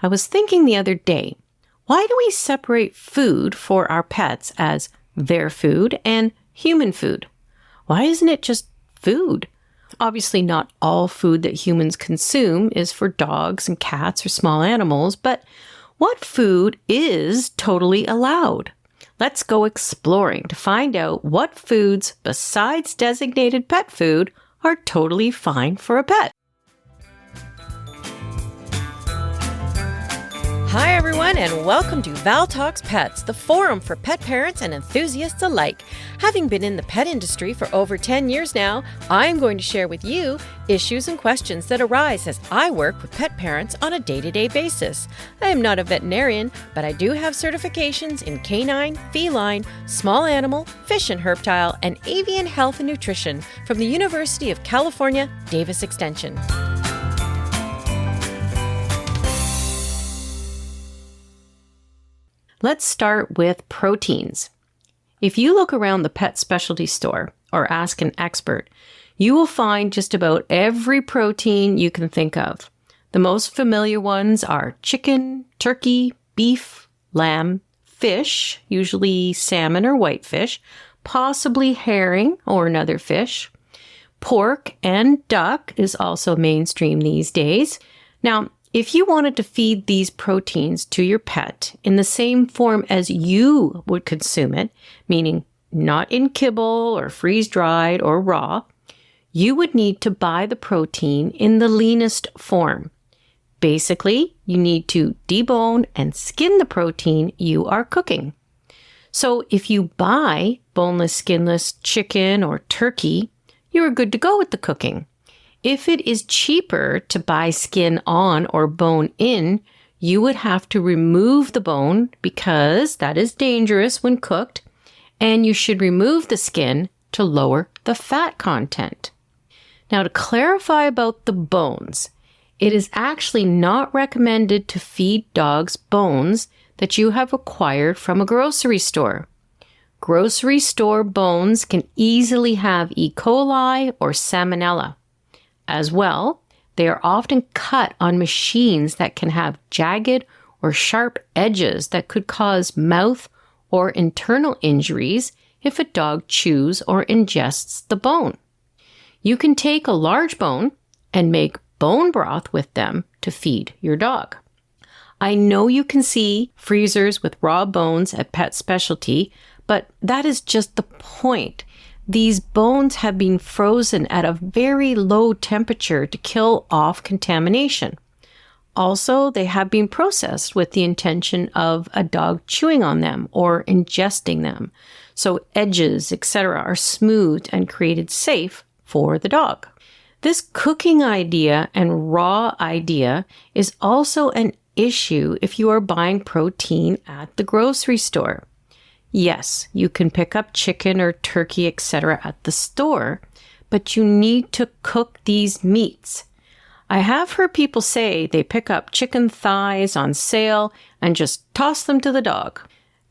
I was thinking the other day, why do we separate food for our pets as their food and human food? Why isn't it just food? Obviously, not all food that humans consume is for dogs and cats or small animals, but what food is totally allowed? Let's go exploring to find out what foods besides designated pet food are totally fine for a pet. Hi everyone, and welcome to Val Talks Pets, the forum for pet parents and enthusiasts alike. Having been in the pet industry for over 10 years now, I am going to share with you issues and questions that arise as I work with pet parents on a day-to-day basis. I am not a veterinarian, but I do have certifications in canine, feline, small animal, fish and reptile, and avian health and nutrition from the University of California, Davis Extension. Let's start with proteins. If you look around the pet specialty store or ask an expert, you will find just about every protein you can think of. The most familiar ones are chicken, turkey, beef, lamb, fish, usually salmon or whitefish, possibly herring or another fish. Pork and duck is also mainstream these days. Now, if you wanted to feed these proteins to your pet in the same form as you would consume it, meaning not in kibble or freeze-dried or raw, you would need to buy the protein in the leanest form. Basically, you need to debone and skin the protein you are cooking. So if you buy boneless, skinless chicken or turkey, you are good to go with the cooking. If it is cheaper to buy skin on or bone in, you would have to remove the bone because that is dangerous when cooked, and you should remove the skin to lower the fat content. Now, to clarify about the bones, it is actually not recommended to feed dogs bones that you have acquired from a grocery store. Grocery store bones can easily have E. coli or salmonella. As well, they are often cut on machines that can have jagged or sharp edges that could cause mouth or internal injuries if a dog chews or ingests the bone. You can take a large bone and make bone broth with them to feed your dog. I know you can see freezers with raw bones at Pet Specialty, but that is just the point. These bones have been frozen at a very low temperature to kill off contamination. Also, they have been processed with the intention of a dog chewing on them or ingesting them. So edges, etc., are smoothed and created safe for the dog. This cooking idea and raw idea is also an issue if you are buying protein at the grocery store. Yes, you can pick up chicken or turkey, etc. at the store, but you need to cook these meats. I have heard people say they pick up chicken thighs on sale and just toss them to the dog.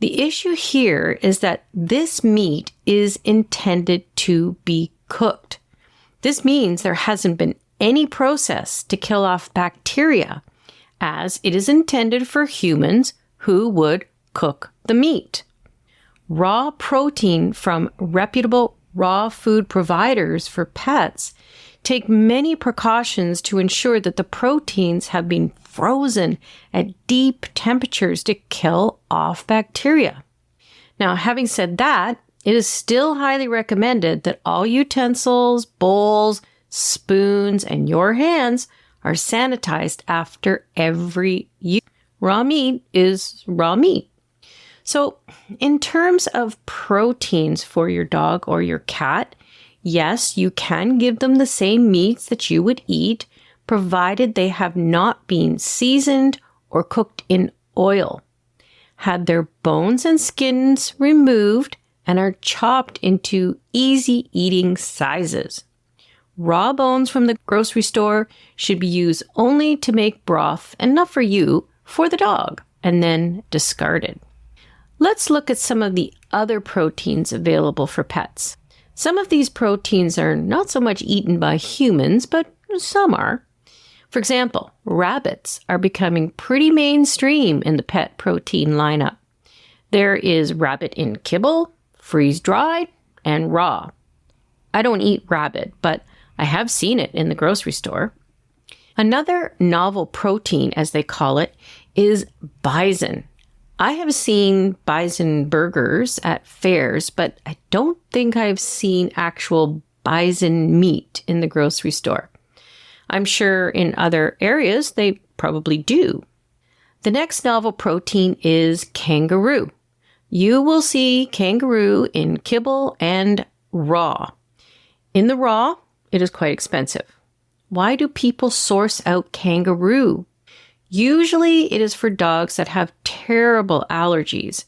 The issue here is that this meat is intended to be cooked. This means there hasn't been any process to kill off bacteria, as it is intended for humans who would cook the meat. Raw protein from reputable raw food providers for pets take many precautions to ensure that the proteins have been frozen at deep temperatures to kill off bacteria. Now, having said that, it is still highly recommended that all utensils, bowls, spoons, and your hands are sanitized after every use. Raw meat is raw meat. So, in terms of proteins for your dog or your cat, yes, you can give them the same meats that you would eat, provided they have not been seasoned or cooked in oil, had their bones and skins removed, and are chopped into easy eating sizes. Raw bones from the grocery store should be used only to make broth, enough for you, for the dog, and then discarded. Let's look at some of the other proteins available for pets. Some of these proteins are not so much eaten by humans, but some are. For example, rabbits are becoming pretty mainstream in the pet protein lineup. There is rabbit in kibble, freeze-dried, and raw. I don't eat rabbit, but I have seen it in the grocery store. Another novel protein, as they call it, is bison. I have seen bison burgers at fairs, but I don't think I've seen actual bison meat in the grocery store. I'm sure in other areas they probably do. The next novel protein is kangaroo. You will see kangaroo in kibble and raw. In the raw, it is quite expensive. Why do people source out kangaroo? Usually it is for dogs that have terrible allergies.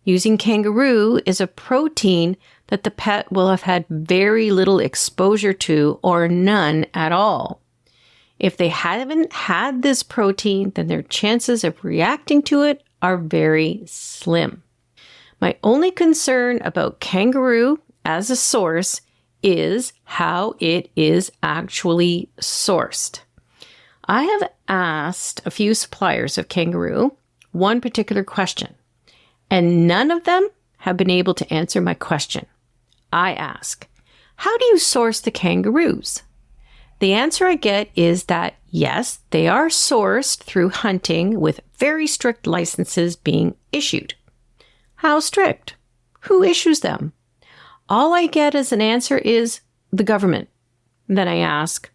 Using kangaroo is a protein that the pet will have had very little exposure to or none at all. If they haven't had this protein, then their chances of reacting to it are very slim. My only concern about kangaroo as a source is how it is actually sourced. I have asked a few suppliers of kangaroo one particular question, and none of them have been able to answer my question. I ask, how do you source the kangaroos? The answer I get is that, yes, they are sourced through hunting with very strict licenses being issued. How strict? Who issues them? All I get as an answer is the government. Then I ask,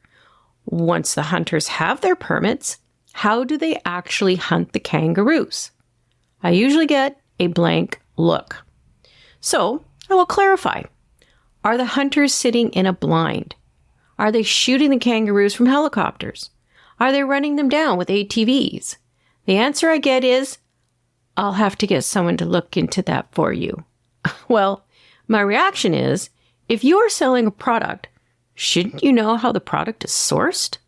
once the hunters have their permits, how do they actually hunt the kangaroos? I usually get a blank look. So I will clarify. Are the hunters sitting in a blind? Are they shooting the kangaroos from helicopters? Are they running them down with ATVs? The answer I get is, I'll have to get someone to look into that for you. Well, my reaction is, if you are selling a product, shouldn't you know how the product is sourced?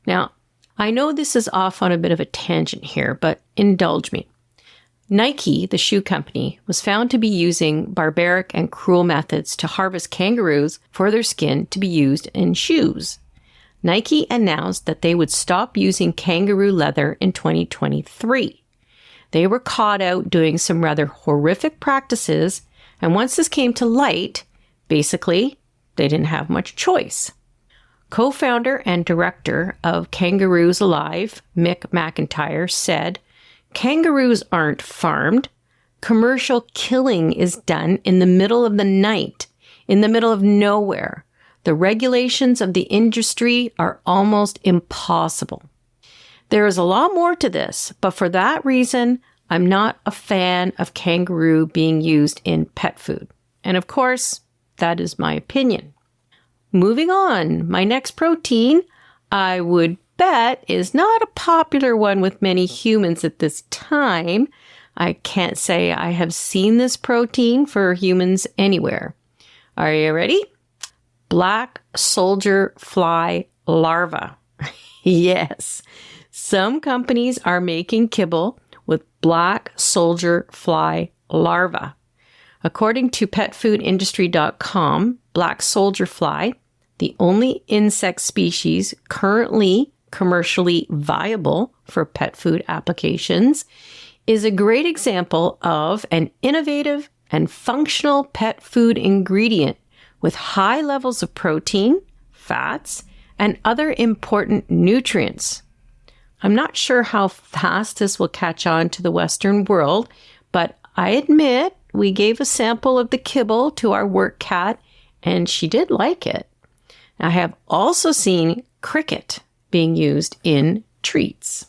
Now, I know this is off on a bit of a tangent here, but indulge me. Nike, the shoe company, was found to be using barbaric and cruel methods to harvest kangaroos for their skin to be used in shoes. Nike announced that they would stop using kangaroo leather in 2023. They were caught out doing some rather horrific practices, and once this came to light, basically, they didn't have much choice. Co-founder and director of Kangaroos Alive, Mick McIntyre, said, "Kangaroos aren't farmed. Commercial killing is done in the middle of the night, in the middle of nowhere. The regulations of the industry are almost impossible." There is a lot more to this, but for that reason, I'm not a fan of kangaroo being used in pet food. And of course, that is my opinion. Moving on, my next protein, I would bet, is not a popular one with many humans at this time. I can't say I have seen this protein for humans anywhere. Are you ready? Black soldier fly larva. Yes, some companies are making kibble with black soldier fly larva. According to petfoodindustry.com, black soldier fly, the only insect species currently commercially viable for pet food applications, is a great example of an innovative and functional pet food ingredient with high levels of protein, fats, and other important nutrients. I'm not sure how fast this will catch on to the Western world, but I admit we gave a sample of the kibble to our work cat, and she did like it. I have also seen cricket being used in treats.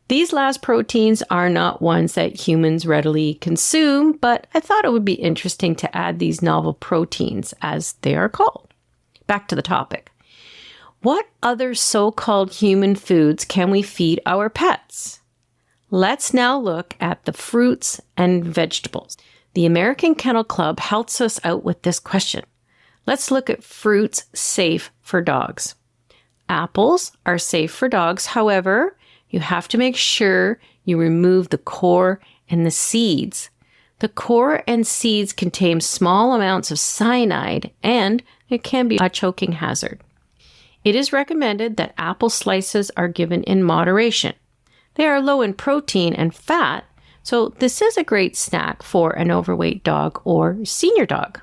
These last proteins are not ones that humans readily consume, but I thought it would be interesting to add these novel proteins, as they are called. Back to the topic. What other so-called human foods can we feed our pets? Let's now look at the fruits and vegetables. The American Kennel Club helps us out with this question. Let's look at fruits safe for dogs. Apples are safe for dogs. However, you have to make sure you remove the core and the seeds. The core and seeds contain small amounts of cyanide, and it can be a choking hazard. It is recommended that apple slices are given in moderation. They are low in protein and fat, so this is a great snack for an overweight dog or senior dog.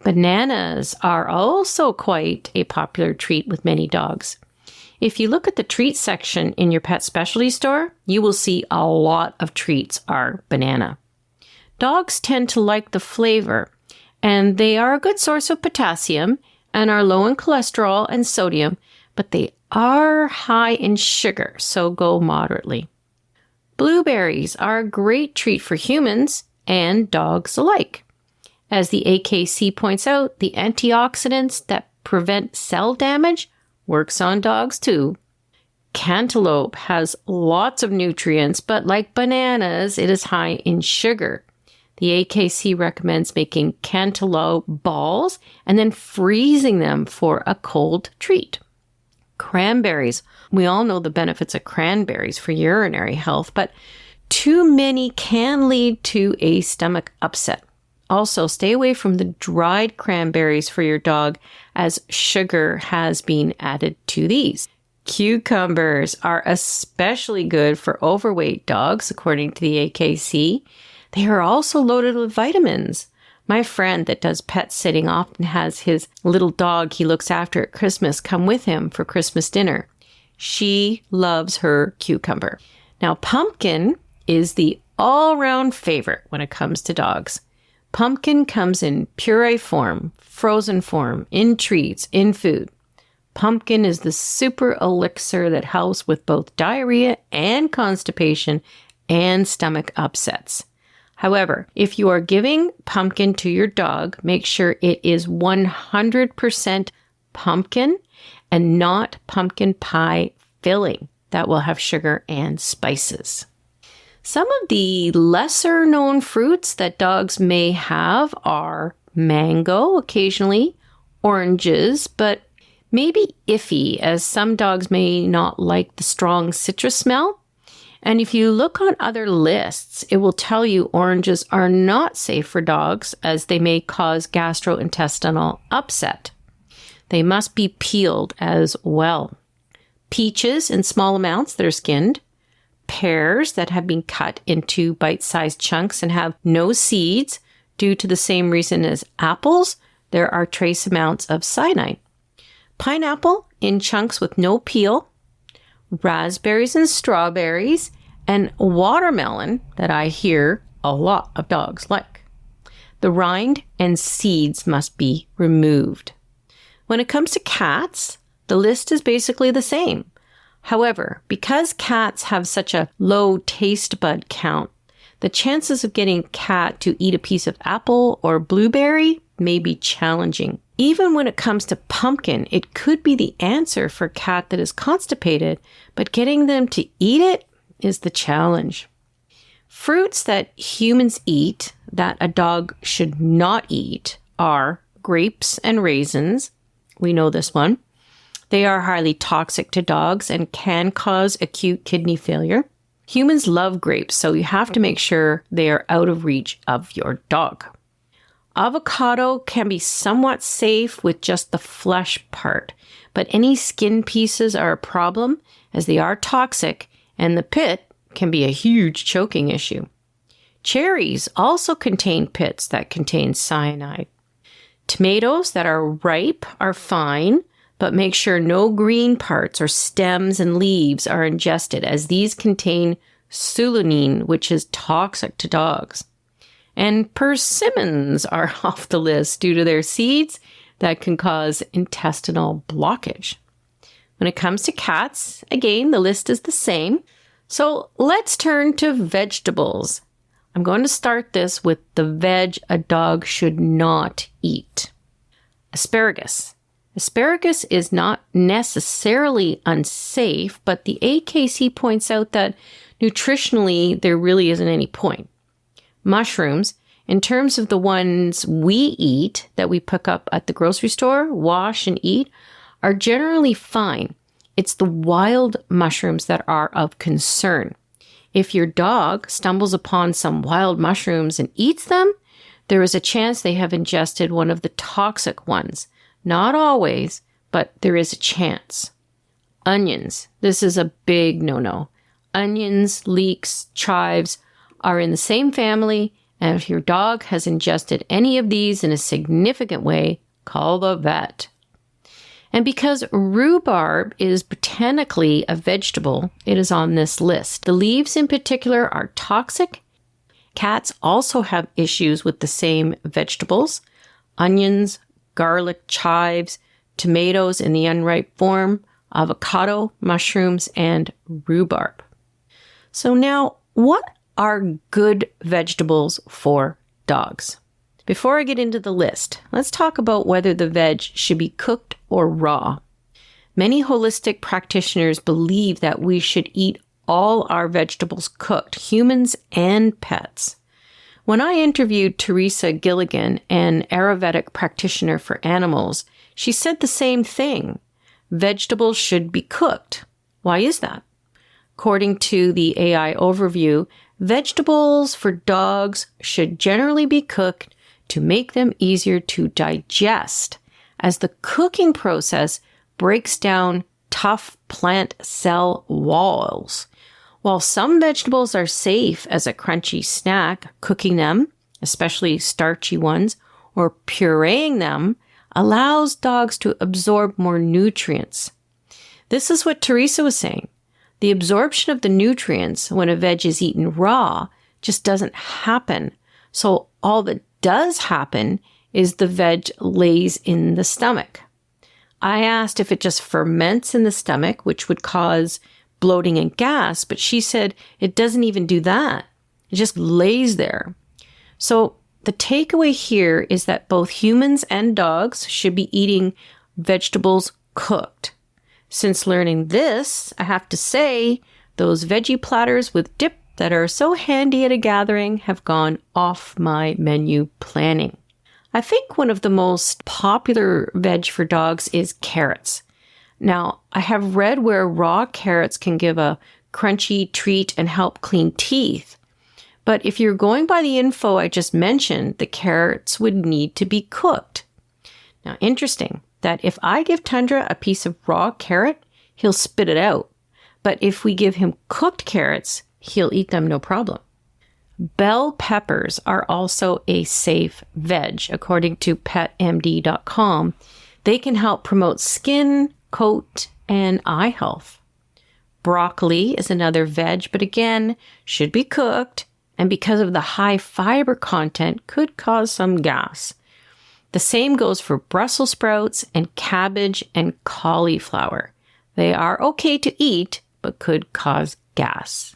Bananas are also quite a popular treat with many dogs. If you look at the treat section in your pet specialty store, you will see a lot of treats are banana. Dogs tend to like the flavor, and they are a good source of potassium and are low in cholesterol and sodium, but they are high in sugar, so go moderately. Blueberries are a great treat for humans and dogs alike. As the AKC points out, the antioxidants that prevent cell damage works on dogs too. Cantaloupe has lots of nutrients, but like bananas, it is high in sugar. The AKC recommends making cantaloupe balls and then freezing them for a cold treat. Cranberries. We all know the benefits of cranberries for urinary health, but too many can lead to a stomach upset. Also, stay away from the dried cranberries for your dog, as sugar has been added to these. Cucumbers are especially good for overweight dogs, according to the AKC. They are also loaded with vitamins. My friend that does pet sitting often has his little dog he looks after at Christmas come with him for Christmas dinner. She loves her cucumber. Now, pumpkin is the all-round favorite when it comes to dogs. Pumpkin comes in puree form, frozen form, in treats, in food. Pumpkin is the super elixir that helps with both diarrhea and constipation and stomach upsets. However, if you are giving pumpkin to your dog, make sure it is 100% pumpkin and not pumpkin pie filling. That will have sugar and spices. Some of the lesser known fruits that dogs may have are mango occasionally, oranges, but maybe iffy, as some dogs may not like the strong citrus smell. And if you look on other lists, it will tell you oranges are not safe for dogs as they may cause gastrointestinal upset. They must be peeled as well. Peaches in small amounts that are skinned. Pears that have been cut into bite-sized chunks and have no seeds due to the same reason as apples, there are trace amounts of cyanide. Pineapple in chunks with no peel. Raspberries and strawberries, and watermelon that I hear a lot of dogs like. The rind and seeds must be removed. When it comes to cats, the list is basically the same. However, because cats have such a low taste bud count, the chances of getting a cat to eat a piece of apple or blueberry may be challenging. Even when it comes to pumpkin, it could be the answer for a cat that is constipated, but getting them to eat it is the challenge. Fruits that humans eat that a dog should not eat are grapes and raisins. We know this one. They are highly toxic to dogs and can cause acute kidney failure. Humans love grapes, so you have to make sure they are out of reach of your dog. Avocado can be somewhat safe with just the flesh part, but any skin pieces are a problem as they are toxic and the pit can be a huge choking issue. Cherries also contain pits that contain cyanide. Tomatoes that are ripe are fine, but make sure no green parts or stems and leaves are ingested as these contain solanine, which is toxic to dogs. And persimmons are off the list due to their seeds that can cause intestinal blockage. When it comes to cats, again, the list is the same. So let's turn to vegetables. I'm going to start this with the veg a dog should not eat. Asparagus. Asparagus is not necessarily unsafe, but the AKC points out that nutritionally there really isn't any point. Mushrooms, in terms of the ones we eat that we pick up at the grocery store, wash and eat, are generally fine. It's the wild mushrooms that are of concern. If your dog stumbles upon some wild mushrooms and eats them, there is a chance they have ingested one of the toxic ones. Not always, but there is a chance. Onions. This is a big no-no. Onions, leeks, chives are in the same family, and if your dog has ingested any of these in a significant way, call the vet. And because rhubarb is botanically a vegetable, it is on this list. The leaves in particular are toxic. Cats also have issues with the same vegetables. Onions, garlic, chives, tomatoes in the unripe form, avocado, mushrooms, and rhubarb. So now, what are good vegetables for dogs? Before I get into the list, let's talk about whether the veg should be cooked or raw. Many holistic practitioners believe that we should eat all our vegetables cooked, humans and pets. When I interviewed Teresa Gilligan, an Ayurvedic practitioner for animals, she said the same thing. Vegetables should be cooked. Why is that? According to the AI overview, vegetables for dogs should generally be cooked to make them easier to digest, as the cooking process breaks down tough plant cell walls. While some vegetables are safe as a crunchy snack, cooking them, especially starchy ones, or pureeing them allows dogs to absorb more nutrients. This is what Teresa was saying. The absorption of the nutrients when a veg is eaten raw just doesn't happen. So all that does happen is the veg lays in the stomach. I asked if it just ferments in the stomach, which would cause bloating and gas, but she said it doesn't even do that. It just lays there. So the takeaway here is that both humans and dogs should be eating vegetables cooked. Since learning this, I have to say, those veggie platters with dip that are so handy at a gathering have gone off my menu planning. I think one of the most popular veg for dogs is carrots. Now, I have read where raw carrots can give a crunchy treat and help clean teeth. But if you're going by the info I just mentioned, the carrots would need to be cooked. Now, interesting that if I give Tundra a piece of raw carrot, he'll spit it out. But if we give him cooked carrots, he'll eat them no problem. Bell peppers are also a safe veg, according to petmd.com. They can help promote skin, coat, and eye health. Broccoli is another veg, but again, should be cooked, and because of the high fiber content, could cause some gas. The same goes for Brussels sprouts and cabbage and cauliflower. They are okay to eat, but could cause gas.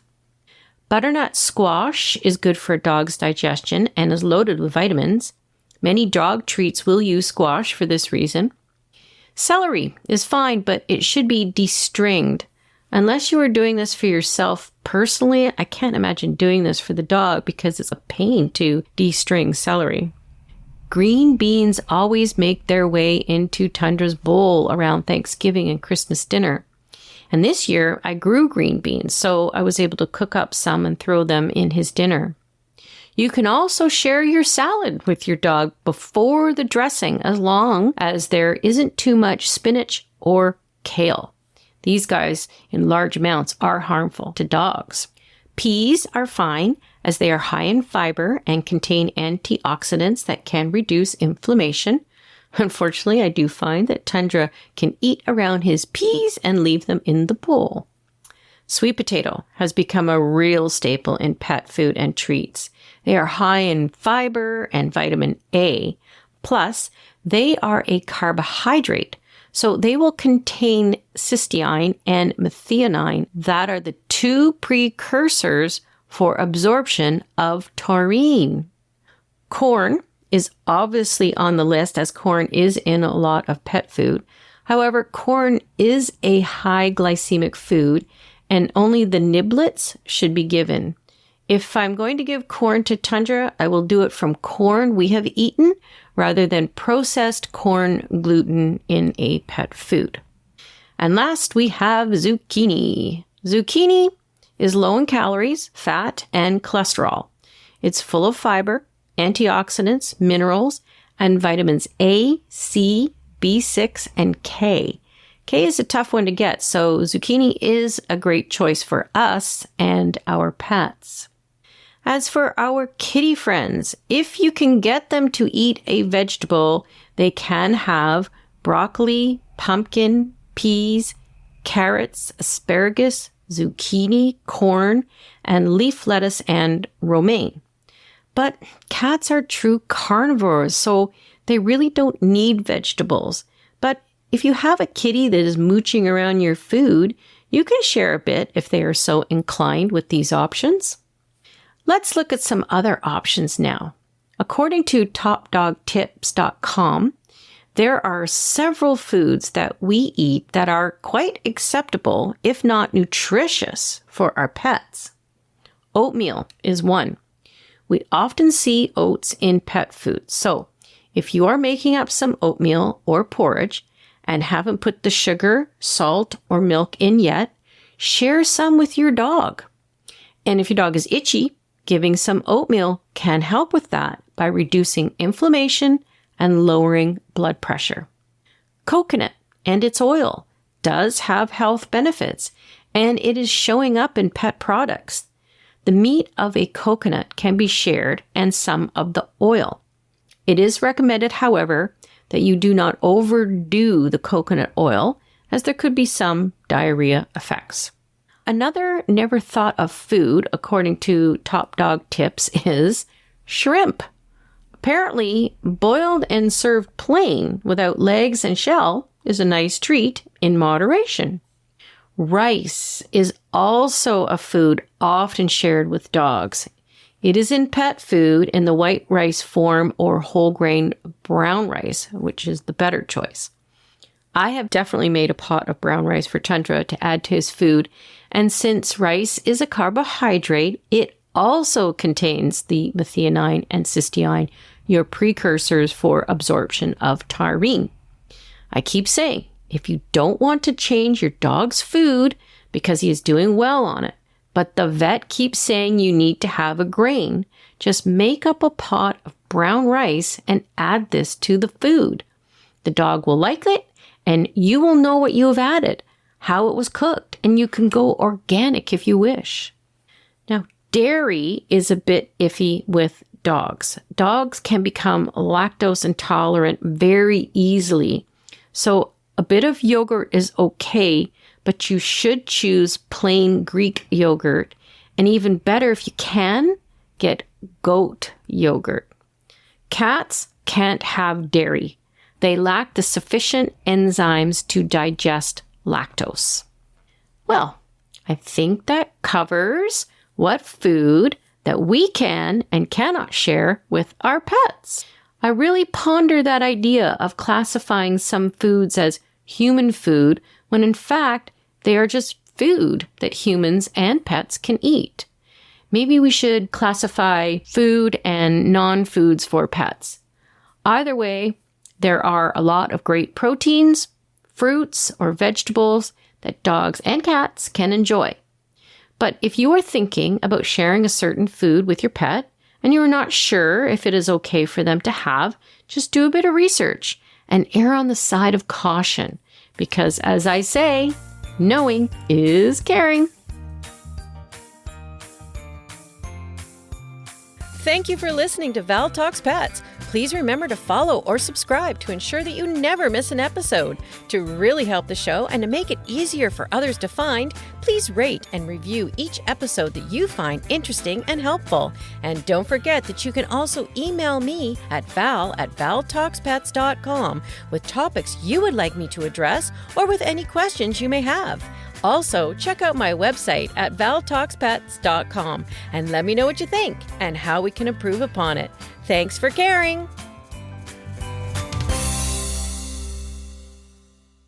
Butternut squash is good for a dog's digestion and is loaded with vitamins. Many dog treats will use squash for this reason. Celery is fine, but it should be de-stringed. Unless you are doing this for yourself personally, I can't imagine doing this for the dog because it's a pain to de-string celery. Green beans always make their way into Tundra's bowl around Thanksgiving and Christmas dinner. And this year, I grew green beans, so I was able to cook up some and throw them in his dinner. You can also share your salad with your dog before the dressing, as long as there isn't too much spinach or kale. These guys, in large amounts, are harmful to dogs. Peas are fine, as they are high in fiber and contain antioxidants that can reduce inflammation. Unfortunately, I do find that Tundra can eat around his peas and leave them in the bowl. Sweet potato has become a real staple in pet food and treats. They are high in fiber and vitamin A. Plus, they are a carbohydrate, so they will contain cysteine and methionine that are the two precursors for absorption of taurine. Corn is obviously on the list, as corn is in a lot of pet food. However, corn is a high glycemic food and only the niblets should be given. If I'm going to give corn to Tundra, I will do it from corn we have eaten rather than processed corn gluten in a pet food. And last, we have zucchini. Zucchini is low in calories, fat, and cholesterol. It's full of fiber, antioxidants, minerals, and vitamins A, C, B6, and K. K is a tough one to get, so zucchini is a great choice for us and our pets. As for our kitty friends, if you can get them to eat a vegetable, they can have broccoli, pumpkin, peas, carrots, asparagus, zucchini, corn, and leaf lettuce and romaine. But cats are true carnivores, so they really don't need vegetables. But if you have a kitty that is mooching around your food, you can share a bit if they are so inclined with these options. Let's look at some other options now. According to topdogtips.com, there are several foods that we eat that are quite acceptable, if not nutritious, for our pets. Oatmeal is one. We often see oats in pet food. So if you are making up some oatmeal or porridge and haven't put the sugar, salt, or milk in yet, share some with your dog. And if your dog is itchy, giving some oatmeal can help with that by reducing inflammation and lowering blood pressure. Coconut and its oil does have health benefits, and it is showing up in pet products. The meat of a coconut can be shared and some of the oil. It is recommended, however, that you do not overdo the coconut oil, as there could be some diarrhea effects. Another never thought of food, according to Top Dog Tips, is shrimp. Apparently, boiled and served plain without legs and shell is a nice treat in moderation. Rice is also a food often shared with dogs. It is in pet food in the white rice form or whole grain brown rice, which is the better choice. I have definitely made a pot of brown rice for Tundra to add to his food, and since rice is a carbohydrate, it also contains the methionine and cysteine, your precursors for absorption of taurine. I keep saying, if you don't want to change your dog's food because he is doing well on it, but the vet keeps saying you need to have a grain, just make up a pot of brown rice and add this to the food. The dog will like it, and you will know what you have added, how it was cooked, and you can go organic if you wish. Now, dairy is a bit iffy with dogs. Dogs can become lactose intolerant very easily, so a bit of yogurt is okay, but you should choose plain Greek yogurt, and even better if you can, get goat yogurt. Cats can't have dairy. They lack the sufficient enzymes to digest lactose. Well, I think that covers what food that we can and cannot share with our pets. I really ponder that idea of classifying some foods as human food when in fact they are just food that humans and pets can eat. Maybe we should classify food and non-foods for pets. Either way, there are a lot of great proteins, fruits, or vegetables that dogs and cats can enjoy. But if you are thinking about sharing a certain food with your pet and you are not sure if it is okay for them to have, just do a bit of research and err on the side of caution. Because as I say, knowing is caring. Thank you for listening to Val Talks Pets. Please remember to follow or subscribe to ensure that you never miss an episode. To really help the show and to make it easier for others to find, please rate and review each episode that you find interesting and helpful. And don't forget that you can also email me at val@valtalkspets.com with topics you would like me to address or with any questions you may have. Also, check out my website at valtalkspets.com and let me know what you think and how we can improve upon it. Thanks for caring.